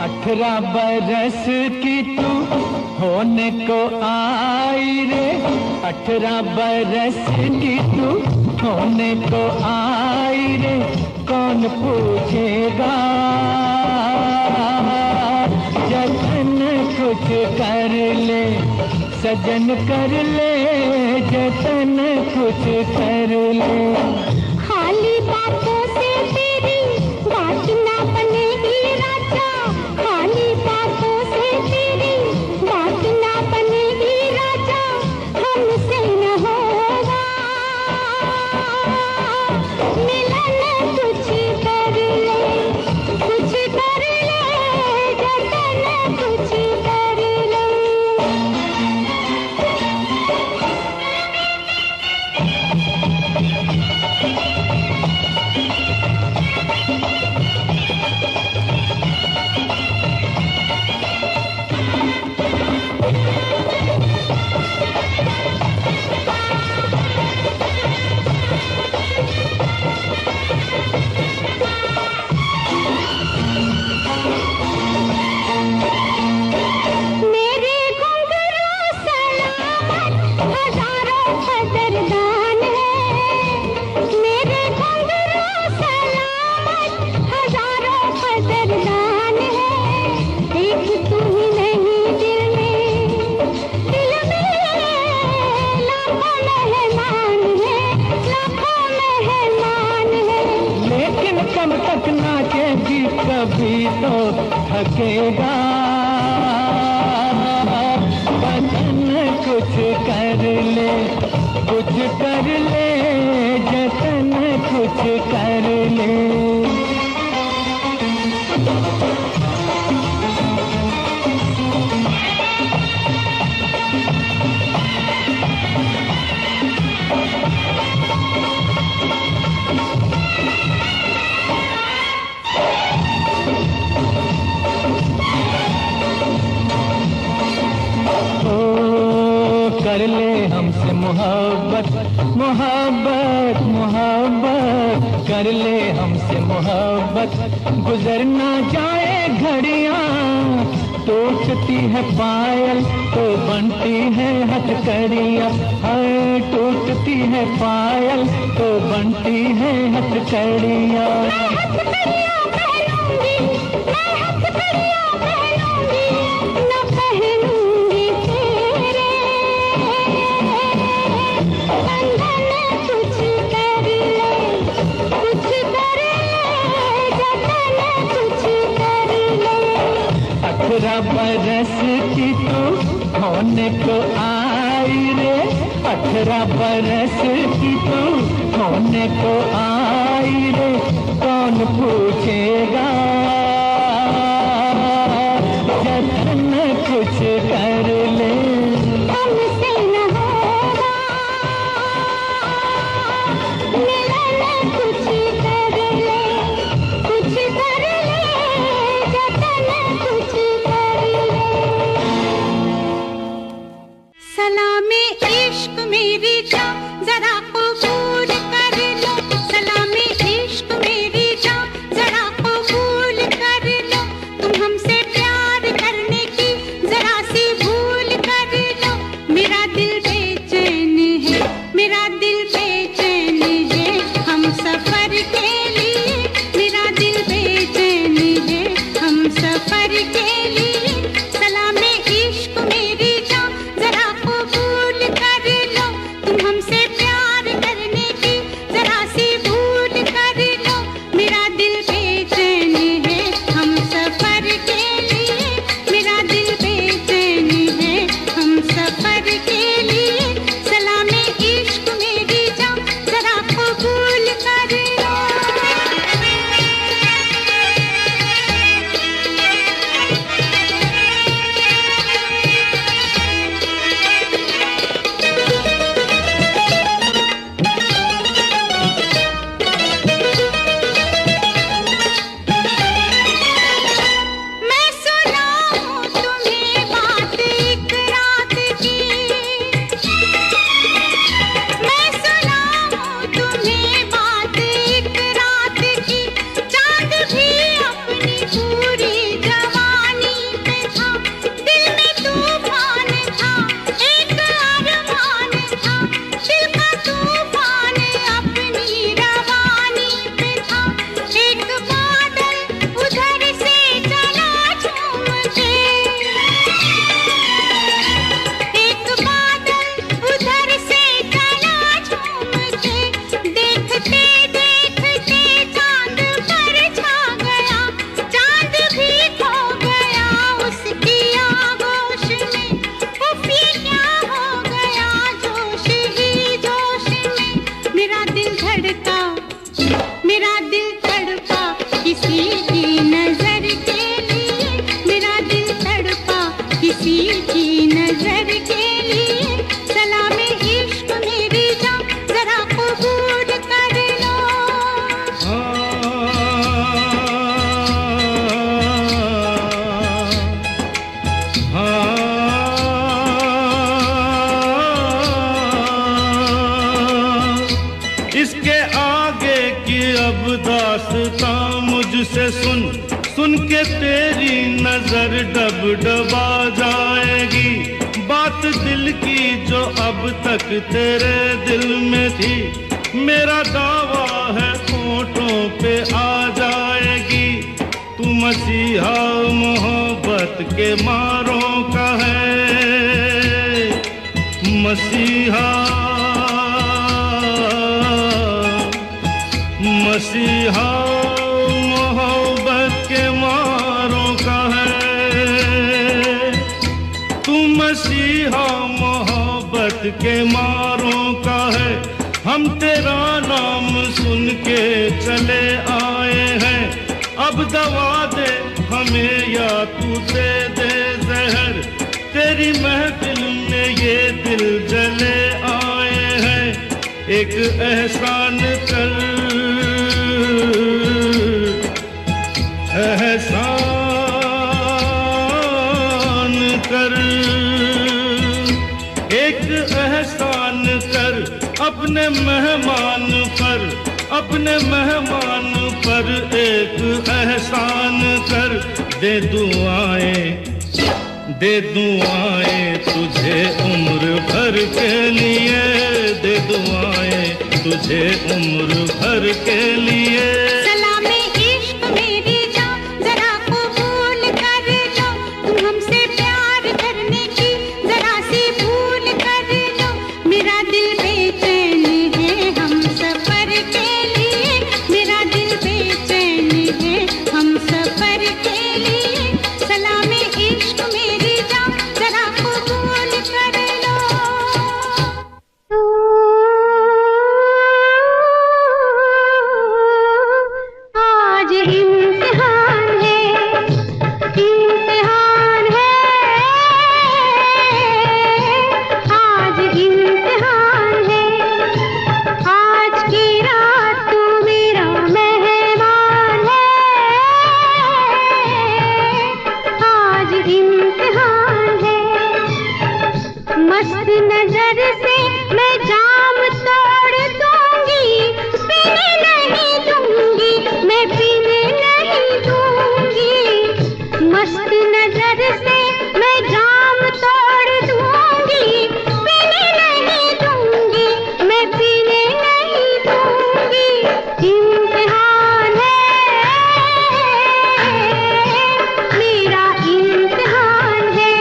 18 बरस की तू होने को आई रे, 18 बरस की तू होने को आई रे, कौन पूछेगा जतन कुछ कर ले, सजन कर ले जतन कुछ कर ले। खाली बातों से तेरी बात ना बनेगी राजा, खाली बातों से तेरी बात ना बनेगी राजा, हमसे न होगा मिलन, कुछ कर ले, कुछ कर ले जतन कुछ कर ले। कभी तो थकेगा बदन, कुछ कर ले, कुछ कर ले जतन कुछ कर ले। कर ले हमसे मोहब्बत, मोहब्बत, मोहब्बत, कर ले हमसे मोहब्बत, गुजर ना जाए घड़ियां, टूटती है पायल तो बनती है हथकड़ियां, हाय टूटती है पायल तो बनती है हथकड़ियां। बरस की तू होने को आई रे, 18 बरस की तू होने को आई रे, कौन पूछेगा जतन कुछ कर ले। हमसे न होगा मिलन, कुछ कर ले, कुछ कर ले जतन कुछ कर ले। सलामे इश्क मेरी जान जरा कबूल कर लो, सलामे इश्क मेरी जान जरा कबूल कर से सुन के तेरी नजर डबडबा जाएगी। बात दिल की जो अब तक तेरे दिल में थी, मेरा दावा है होठों पे आ जाएगी। तू मसीहा मोहब्बत के मारों का है, मसीहा मसीहा मोहब्बत के मारों का है। तू मसीहा मोहब्बत के मारों का है। हम तेरा नाम सुन के चले आए हैं। अब दवा दे हमें या तू दे दे जहर। तेरी महफिल में ये दिल जले आए हैं। एक एहसान कर, एहसान कर, एक एहसान कर अपने मेहमान पर, अपने मेहमान पर एक एहसान कर। दे दुआएं तुझे उम्र भर के लिए, दे दुआएं तुझे उम्र भर के लिए। सलामे इश्क मेरी जान जरा कबूल कर लो, तुम हमसे प्यार करने की जरा सी भूल कर लो। मेरा दिल बेचैन है हम सफर के लिए, मेरा दिल बेचैन है हम सफर के लिए। सलामे इश्क मेरी जान जरा कबूल कर लो। आज इम्तिहान है, इम्तिहान है, आज इम्तिहान है। आज की रात तू मेरा मेहमान है। आज इम्तिहान है। मस्त नजर से मैं जाम तोड़ दूंगी, पीने नहीं दूंगी, मैं पीने नहीं दूंगी। मस्त नजर से मैं जाम तोड़ दूंगी, पीने नहीं दूंगी, मैं पीने नहीं दूंगी। इम्तिहान है मेरा, इम्तिहान है,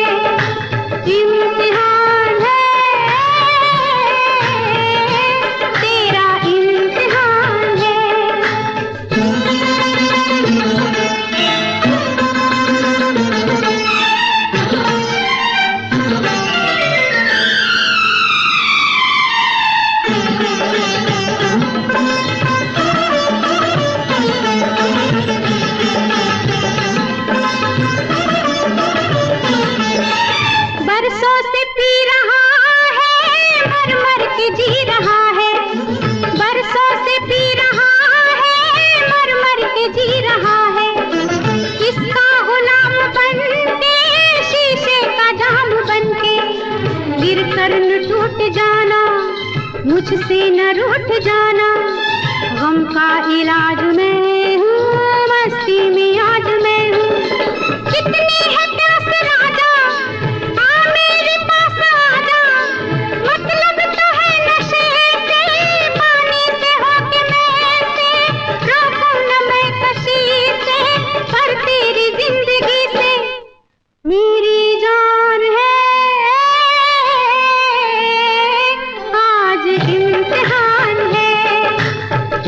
इम्तिहान है तेरा, इम्तिहान है। बरसों से पी रहा है, मर मर के जी रहा है। बरसों से पी रहा है, मर मर के जी रहा है। किसका गुलाम बन के, शीशे का जाम बन के, गिर कर न टूट जाना, मुझसे न रूठ जाना। गम का इलाज मैं हूँ, मस्ती में आज मैं हूँ। कितनी है प्यास राजा, आ मेरे पास आजा। मतलब तो है नशे से, पानी से होके मैं से, रोकूं न मैं कशी से, पर तेरी जिंदगी से मेरी जान है। आज इम्तिहान है,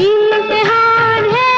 इम्तिहान है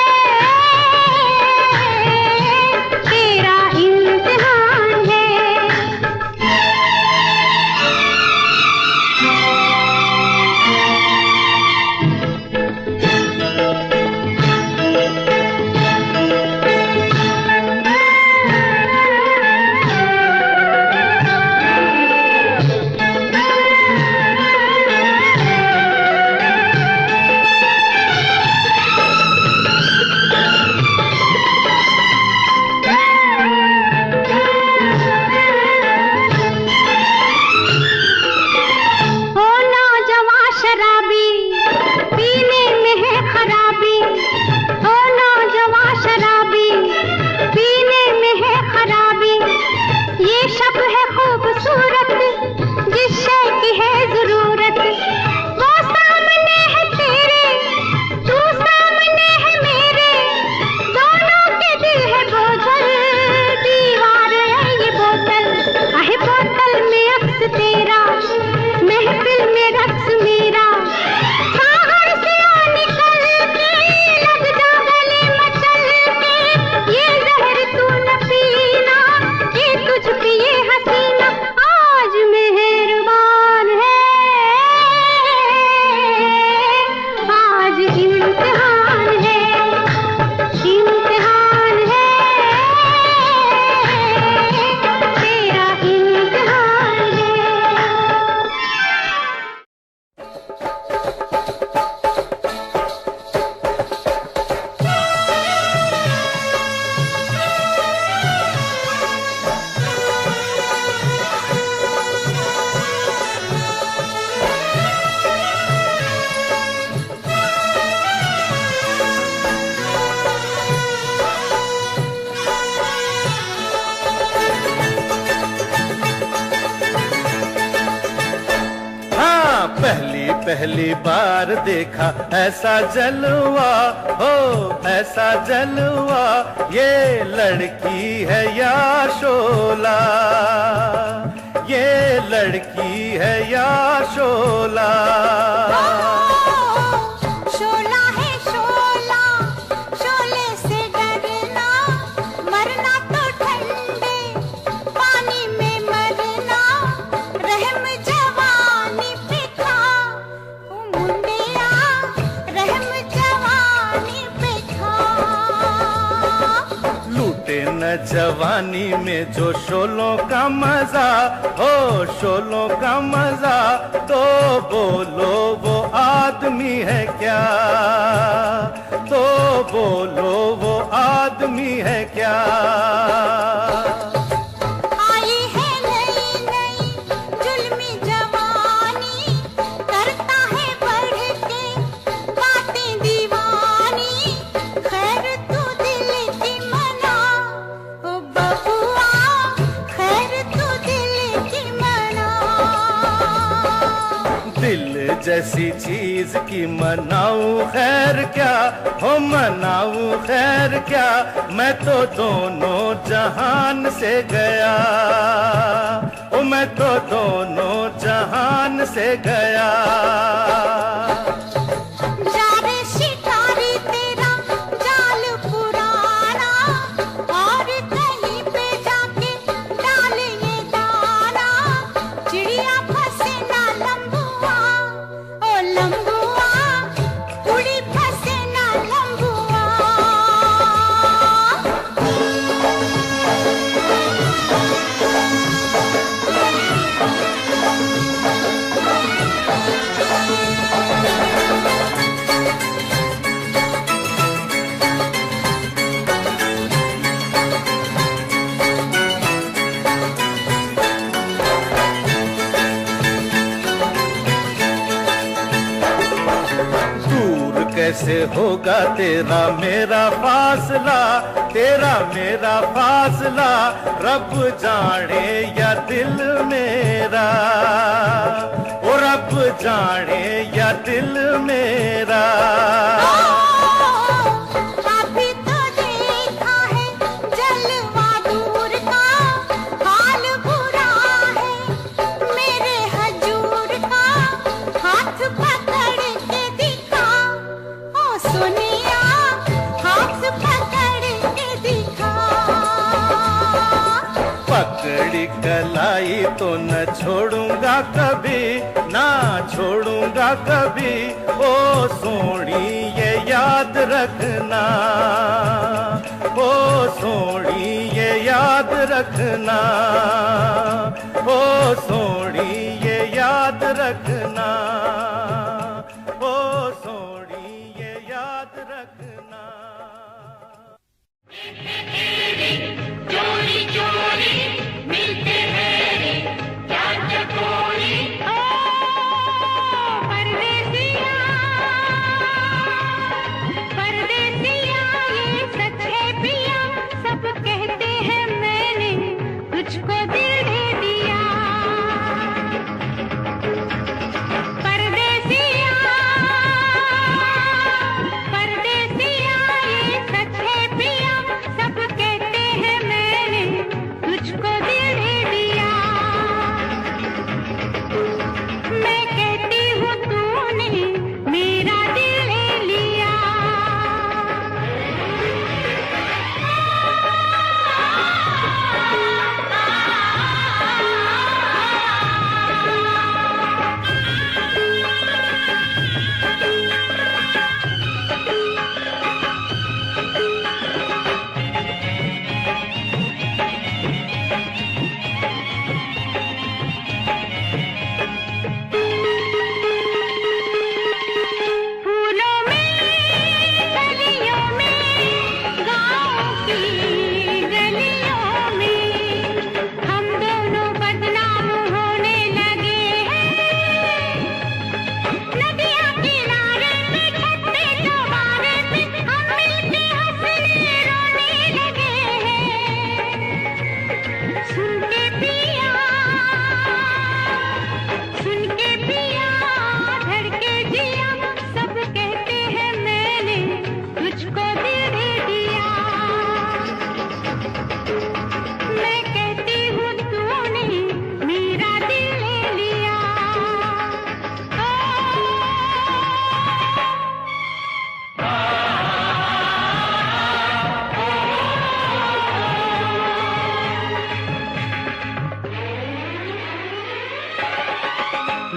पहली बार देखा ऐसा जलवा, हो ऐसा जलवा, ये लड़की है या शोला, ये लड़की है या शोला। शोला है शोला, शोले से डरना, मरना तो ठंडे पानी में मरना, रहम जवानी पे खा ओ मुंडिया, रहम जवानी पे खा। लूटे न जवानी में जो शोलों का मजा, हो शोलों का मजा, तो बोलो वो आदमी है क्या, तो बोलो वो आदमी है क्या। आई है नई नई जुल्मी जवानी, करता है बढ़ के बातें दीवानी, खैर तू दिल की मना ओ बबुआ, खैर तू दिल की मना। दिल जैसी चीज की मनाऊं खैर क्या, हो मनाऊं खैर क्या, मैं तो दोनों जहान से गया, ओ मैं तो दोनों जहान से गया। जा रे शिकारी तेरा जाल पुराना, और कहीं पे जाके डाल ये दाना, चिड़िया फंसे ना लंबुआ ओ लंबुआ, उड़ी फंसे ना लंबुआ। दूर कैसे होगा तेरा मेरा फासला, तेरा मेरा फासला, रब जाने या दिल मेरा, ओ रब जाने या दिल मेरा। अभी तो देखा है जलवा दूर का, हाल बुरा है मेरे हजूर का, हाथ पकड़ के दिखा ओ सोनिया, हाथ पकड़ के दिखा। पकड़ी कलाई तो न छोड़ूंगा कभी, ना छोड़ूंगा कभी, ओ सोनी ये याद रखना, ओ सोनी ये याद रखना, ओ सोनी ये याद रखना, ओ सोनी ये याद रखना। चोरी चोरी मिलते हैं क्या चकोरी, ओ परदेसिया, परदेसिया ये सच है पिया, सब कहते हैं मैंने तुझको दिल दे दिया। परदेसिया, परदेसिया ये सच है पिया, सब कहते हैं मैंने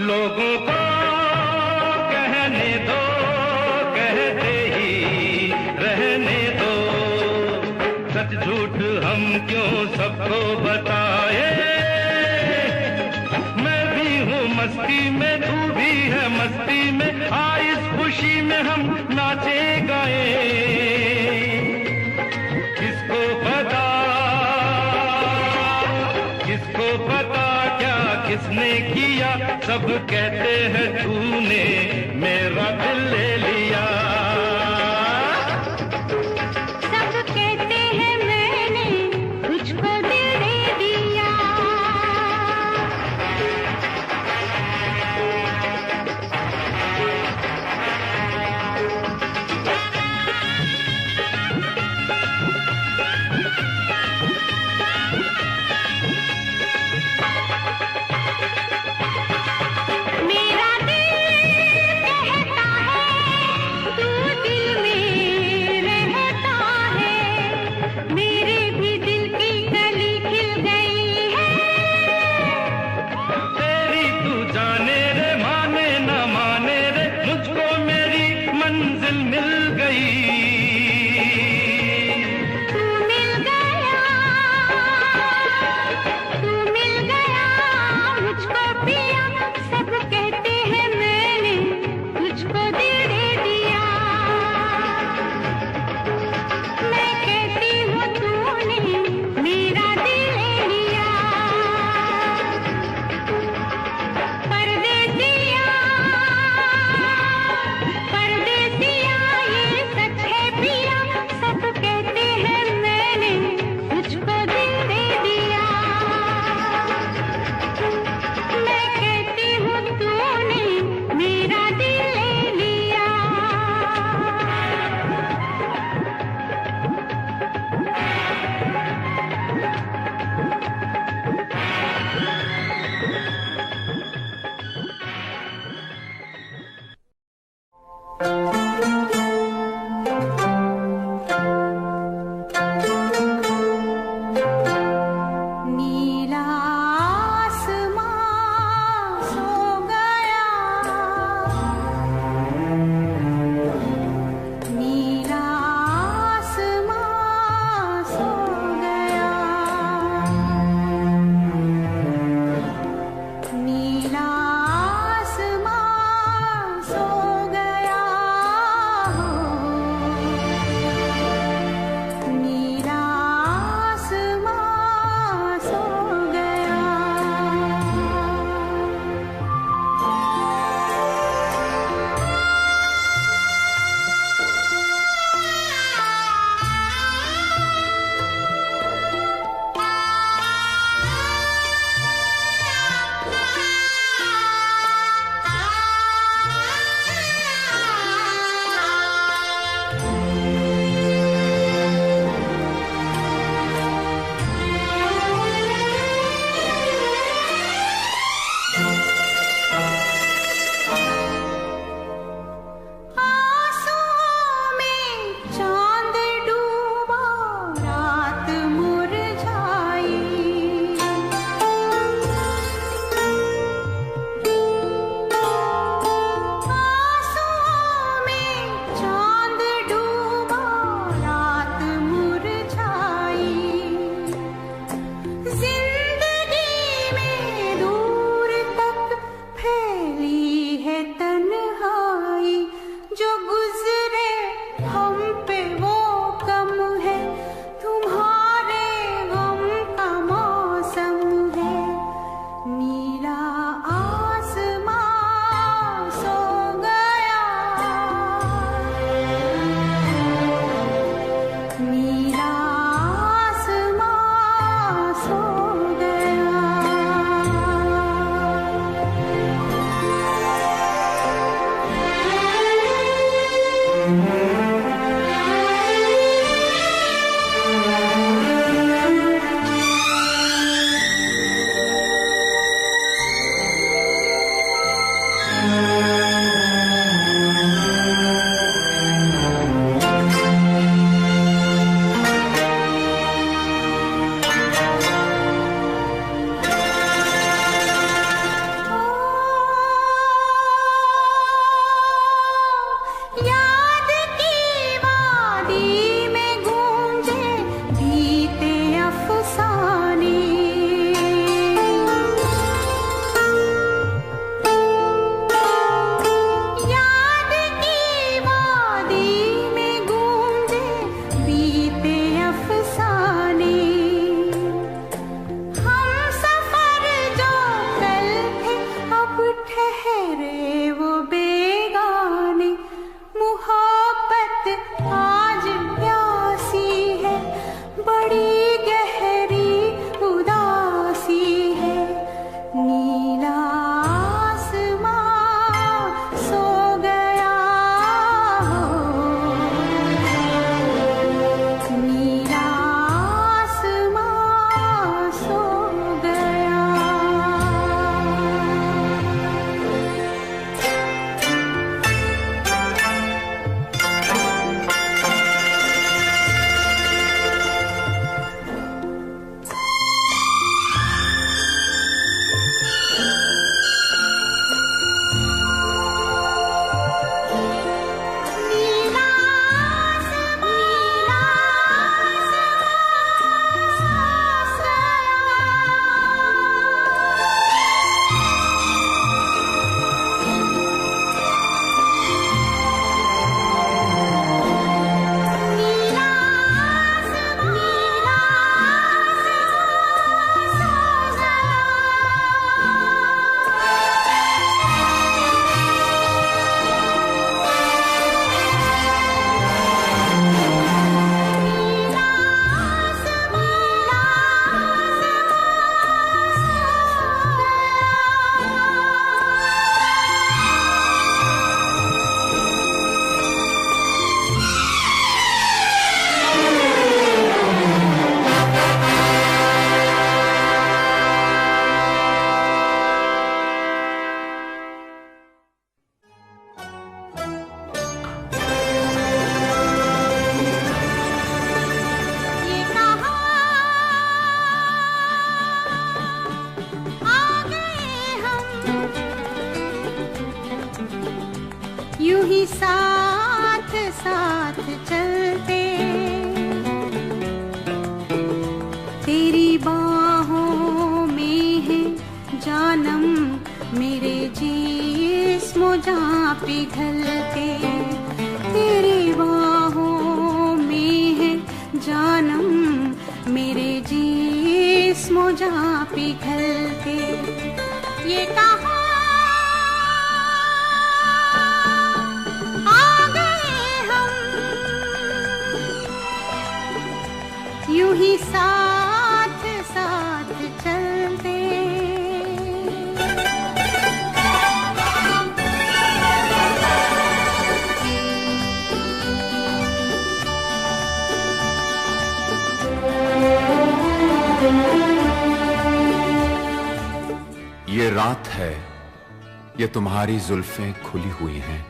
लोगों को कहने दो, कहते ही रहने दो। सच झूठ हम क्यों सबको बताए। मैं भी हूँ मस्ती में, तू भी है मस्ती में। आ इस खुशी में हम नाचे गाए। किसको पता, किसको पता क्या किसने किया। सब कहते हैं तूने मेरा दिल ले लिया। सब कहते हैं मैंने तुझको दिल दे दिया। मेरा दिल कहता है तू दिल में रहता है। मेरे भी दिल की कली खिल गई है। तेरी तू जाने रे, माने न माने रे, मुझको मेरी मंजिल मिल गई। तू मिल गया, तू मिल गया मुझको पिया। सब कहते हैं मैंने तुझको दिल दे दिया। मैं कहती हूँ तूने मेरा दिल ले लिया। परदेसिया, परदेसिया ये सच है पिया। सब कहते हैं मैंने तुझको दिल दे दिया। मैं कहती हूँ तूने मेरा दिल ले लिया। नीला आसमां सो गया। नीला आसमां सो गया। नीला आसमां सो गया। नीला आसमां सो गया। आँसुओं में चांद डूबा, रात मुरझाई। आँसुओं में चांद डूबा, रात मुरझाई। जिंदगी में दूर तक फैली है तन्हाई। जो गुजरे हम पे वो कम है, तुम्हारे गम का मौसम है। नीला आसमां सो गया। नीला आसमां सो गया। यूं ही साथ साथ चलते, तेरी बाहों में है जानम मेरे जिस्म जां पिघलते, तेरी बाहों में है जानम मेरे जिस्म जां पिघलते। ये कहा आ गए हम, यूं ही साथ साथ चलते। ये रात है, ये तुम्हारी जुल्फें खुली हुई हैं,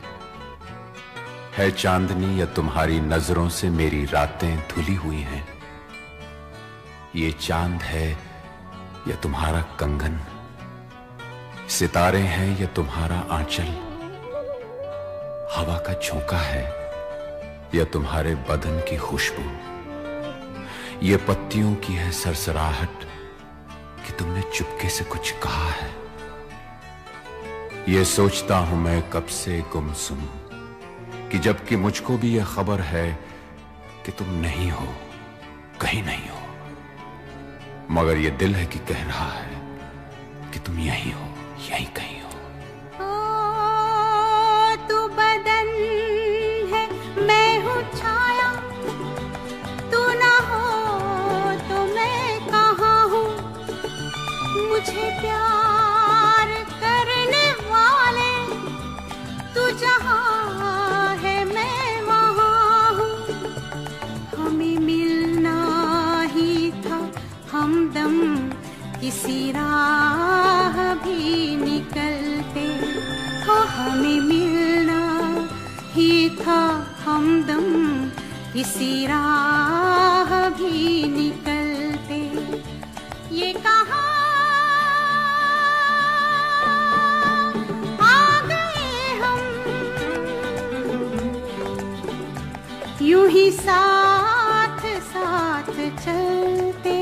है चांदनी या तुम्हारी नजरों से मेरी रातें धुली हुई हैं। ये चांद है या तुम्हारा कंगन, सितारे हैं या तुम्हारा आंचल, हवा का झोंका है या तुम्हारे बदन की खुशबू, ये पत्तियों की है सरसराहट कि तुमने चुपके से कुछ कहा है। ये सोचता हूं मैं कब से गुमसुम कि जबकि मुझको भी यह खबर है कि तुम नहीं हो, कहीं नहीं हो, मगर ये दिल है कि कह रहा है कि तुम यहीं हो, यहीं कहीं हो। तू बदन है, मैं हूँ छाया, तू ना हो तो मैं कहाँ हूँ, मुझे प्यार करने वाले तू जहाँ है मैं वहाँ हूँ। हमें मिलना ही था हमदम किसी राह भी निकलते, हो हमें मिलना ही था हमदम किसी राह भी निकलते। ये कहा आ गए हम, यूं ही साथ साथ चलते।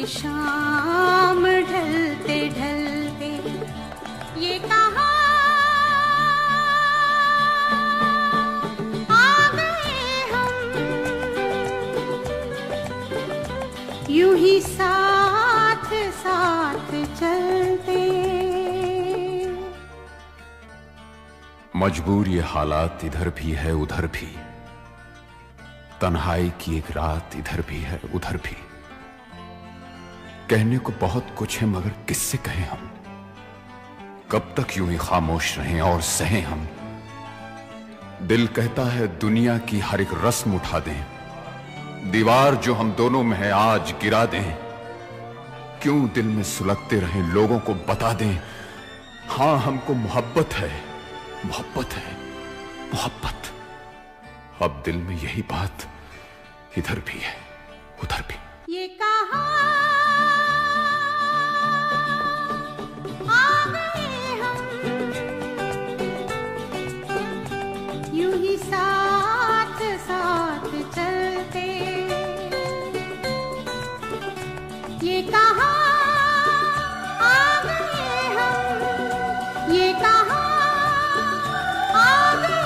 शाम ढलते ढलते ये कहा आ गए हम, यूं ही साथ साथ चलते। मजबूर ये हालात इधर भी है उधर भी, तन्हाई की एक रात इधर भी है उधर भी। कहने को बहुत कुछ है मगर किससे कहें हम, कब तक यूं ही खामोश रहें और सहें हम। दिल कहता है दुनिया की हर एक रस्म उठा दें, दीवार जो हम दोनों में है आज गिरा दें। क्यों दिल में सुलगते रहें लोगों को बता दें, हाँ, हमको मोहब्बत है, मोहब्बत है, मोहब्बत। अब दिल में यही बात इधर भी है, उधर भी। ये कहा आ गए हम, यूं ही साथ साथ चलते। ये कहा आ गए हम, ये कहा आ गए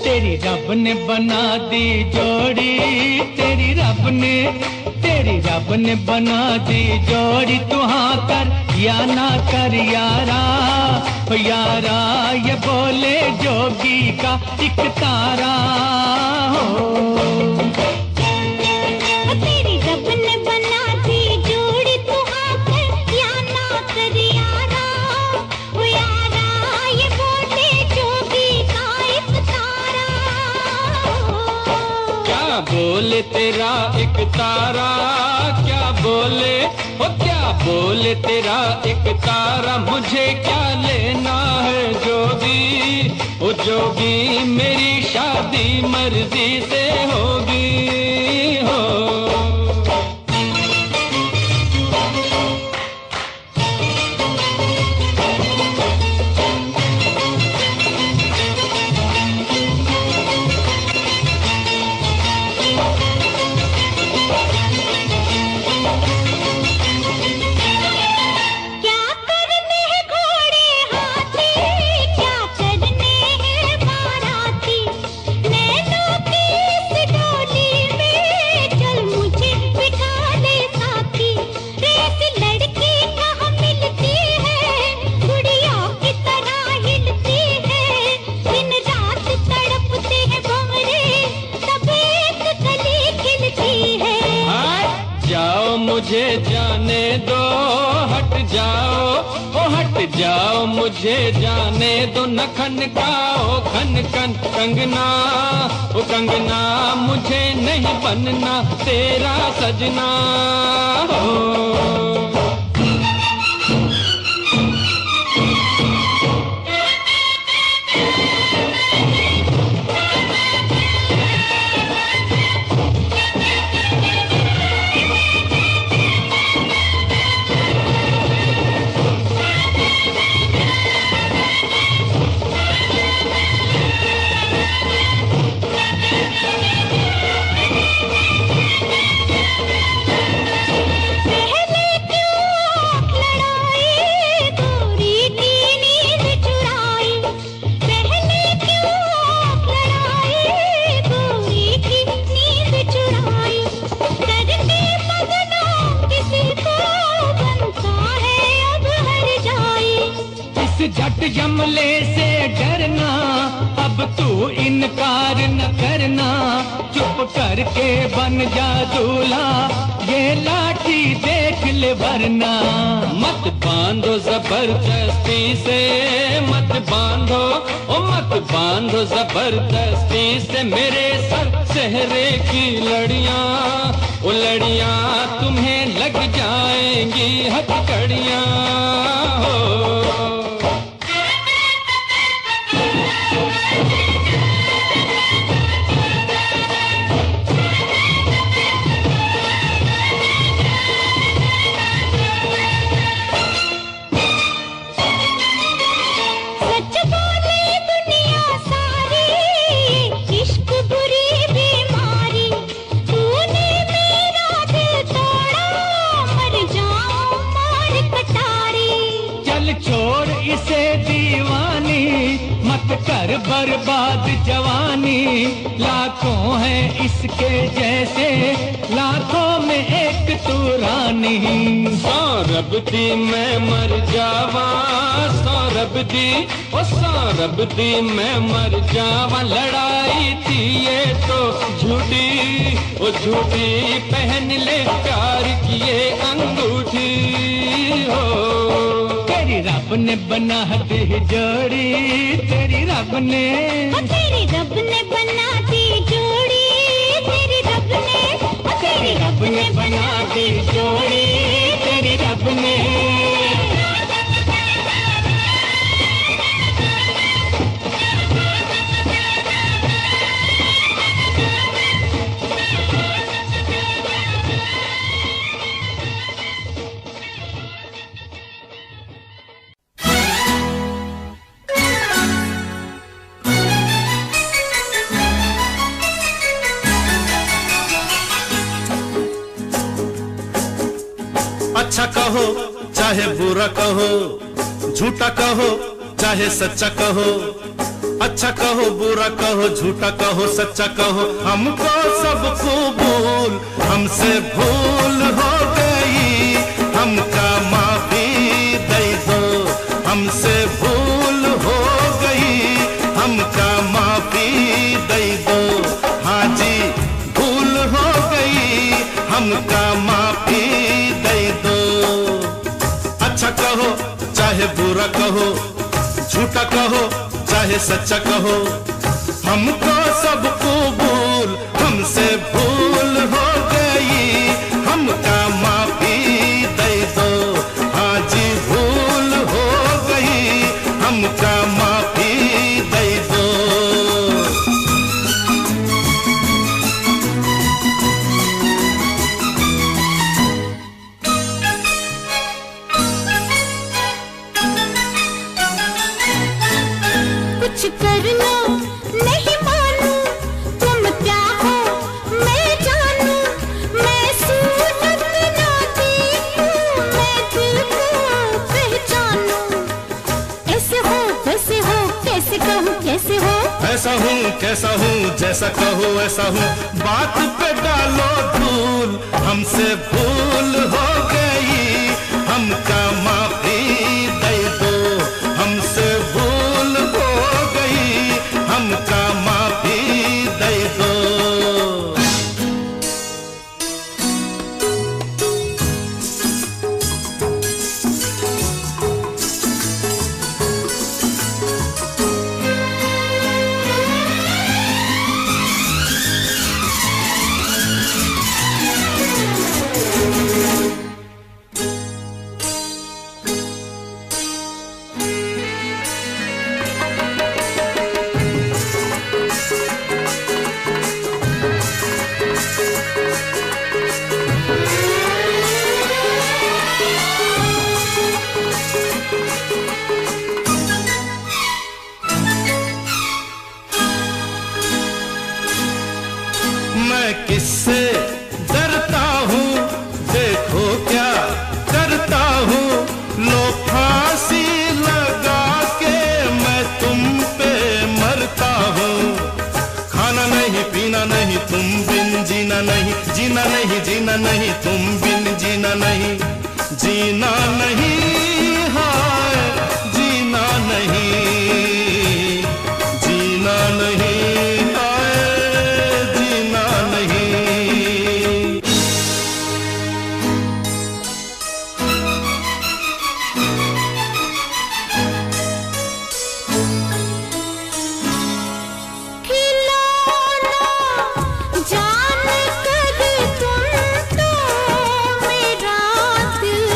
तेरी रब ने बना दी जोड़ी, तेरी रब ने बना दी जोड़ी। तू हाँ कर या ना कर यारा, ओ यारा ये बोले जोगी का एक तारा हो। तेरी रब ने बना दी जोड़ी, तू हाँ कर या ना कर यारा, ओ यारा ये बोले जोगी का एक तारा। क्या बोले तेरा एक तारा, क्या बोले ओ क्या बोले तेरा एक तारा। मुझे क्या लेना है जोगी, ओ जोगी मेरी शादी मर्जी से होगी हो। मुझे जाने दो, हट जाओ, ओ हट जाओ, मुझे जाने दो। न खनकाओ खन खन कंगना, ओ कंगना मुझे नहीं बनना तेरा सजना हो। झट जमले से डरना, अब तू इनकार न करना। चुप करके बन जा दूल्हा, ये लाठी देख ले वरना। मत बांधो जबरदस्ती से, मत बांधो, ओ मत बांधो जबरदस्ती से मेरे सर चेहरे की लड़ियां, ओ लड़ियां तुम्हें लग जाएंगी हथकड़ियां हो। कटा बर्बाद जवानी, लाखों है इसके जैसे, लाखों में एक तू रानी। सौरभ दी मैं मर जावा, सौरभ दी ओ सौरभ दी मैं मर जावा। लड़ाई थी ये तो झूठी, ओ झूठी पहन ले प्यार की ये अंगूठी हो। तेरी रब ने बना दी जोड़ी, तेरी रब ने, तेरी रब ने बना दी जोड़ी, तेरी रब ने, तेरी रब ने बना दी जोड़ी, तेरी रब ने। अच्छा कहो चाहे बुरा कहो, झूठा कहो चाहे सच्चा कहो, अच्छा कहो बुरा कहो, झूठा कहो सच्चा कहो, हमको सब कबूल, हमसे भूल हो गई, हमका माफी दे दो, हमसे भूल हो गई, हमका माफी दे दो। हाँ जी भूल हो गई, हमका माफी दे दो। अच्छा कहो चाहे बुरा कहो, झूठा कहो चाहे सच्चा कहो, हमको सब कबूल, हमसे भूल हो गई, हमका माफी दे दो। हाँ जी भूल हो गई, हमका माफी दे दो। कुछ कर लो नहीं मानू, तुम क्या हो मैं जानू, मैं सूरत ना देखूं, मैं दिल को पहचानू। ऐसे हो वैसे हो, कैसे कहूँ कैसे हो, ऐसा हूँ कैसा हूँ, जैसा कहो ऐसा हूँ, बात पे डालो धूल, हमसे भूल हो गई, हमका माफी दे दो, हमसे भूल हो गई, हमका माफी दे दो। मैं किससे डरता हूँ, देखो क्या करता हूँ, लो फांसी लगा के मैं तुम पे मरता हूँ। खाना नहीं पीना नहीं तुम बिन जीना नहीं, जीना नहीं जीना नहीं तुम बिन जीना नहीं, जीना नहीं हाय जीना नहीं, जीना नहीं हाय जीना नहीं। खिलौना जान कर तुम तो मेरा दिल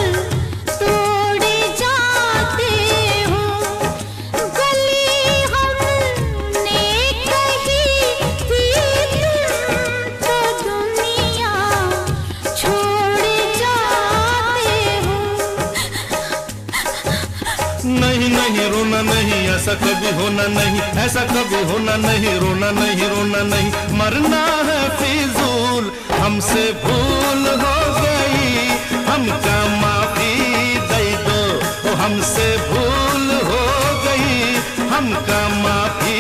तोड़े जाते हो। गली हमने कही थी तुम तो दुनिया छोड़ जाते हो। नहीं नहीं रोना नहीं, ऐसा कभी होना नहीं, ऐसा कभी होना नहीं, रोना नहीं रोना नहीं, मरना है फिजूल, हमसे भूल हो गई, हमका माफी दे दो, ओ हमसे भूल हो गई, हमका माफी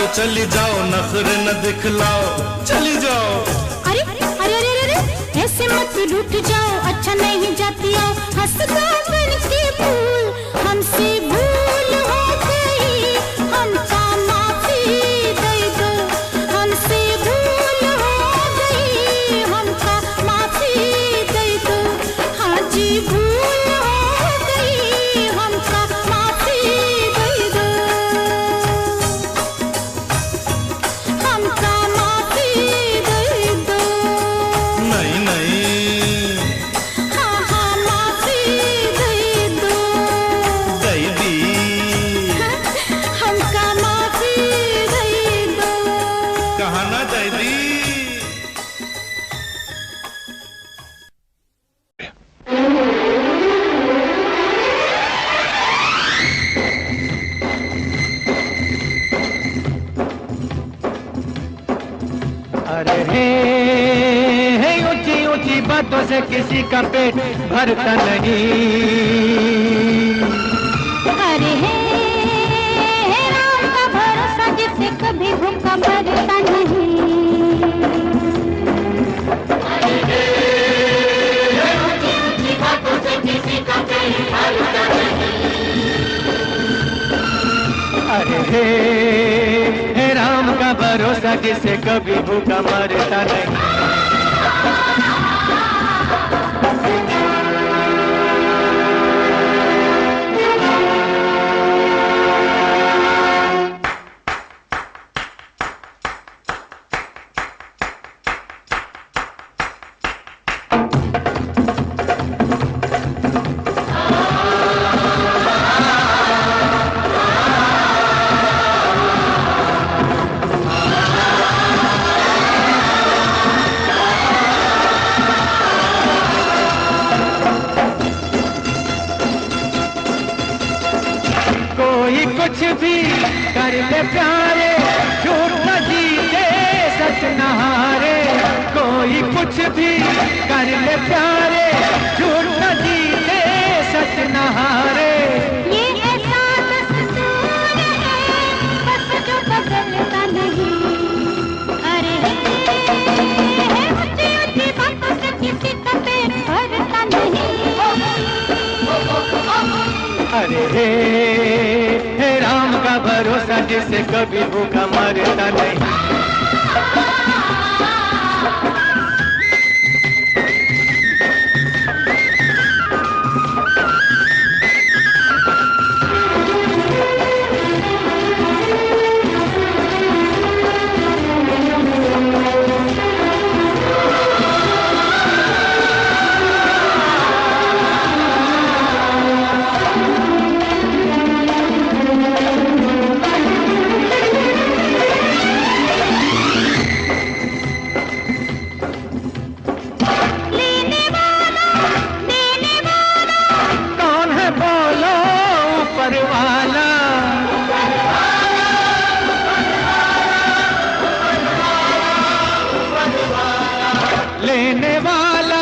तो चली जाओ, नखरे न दिखलाओ, चली जाओ। अरे अरे अरे अरे ऐसे मत रूठ जाओ, अच्छा नहीं जाती हो, हंसता बन के भूल हमसे भूल हो गई, हमका माफी दे दो, हमसे भूल हो गई, हमका माफी दे दो, हाँ जी भूल हो गई, हमका माफी दे दो, हमका माफी दे दो। नहीं नहीं, हाँ हाँ माफी दे दो, दे दी। हमका माफी दे दो। कहा ना दे दी। अरे हे ऊंची ऊंची बातों से किसी का पेट भरता नहीं। अरे हे राम का भरोसा जिसे कभी भूखा मरता नहीं। ऊंची ऊंची बातों से किसी का पेट भरता नहीं। अरे हे राम का भरोसा जिसे कभी भूखा मरता नहीं। कुछ भी कर ले प्यारे, झूठ न जीते सच न हारे। कोई कुछ भी कर ले प्यारे, झूठ न जीते सच न हारे। ये ऐसा दस्तूर है बस जो बदलता नहीं। अरे ऊंची ऊंची बातों से किसी का पेट भरता नहीं। अरे हे राम का भरोसा जिसे कभी भूखा मरता नहीं। लेने वाला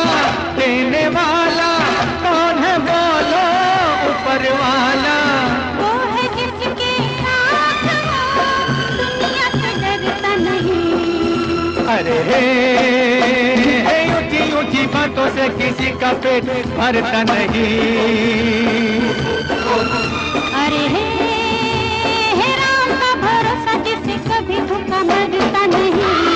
देने वाला कौन है बोलो ऊपर वाला। वो है जिसके साथ हो दुनिया से डरता नहीं। अरे ऊंची ऊंची बातों से किसी का पेट भरता नहीं। अरे हे राम का भरोसा जिसे कभी भूखा मरता नहीं।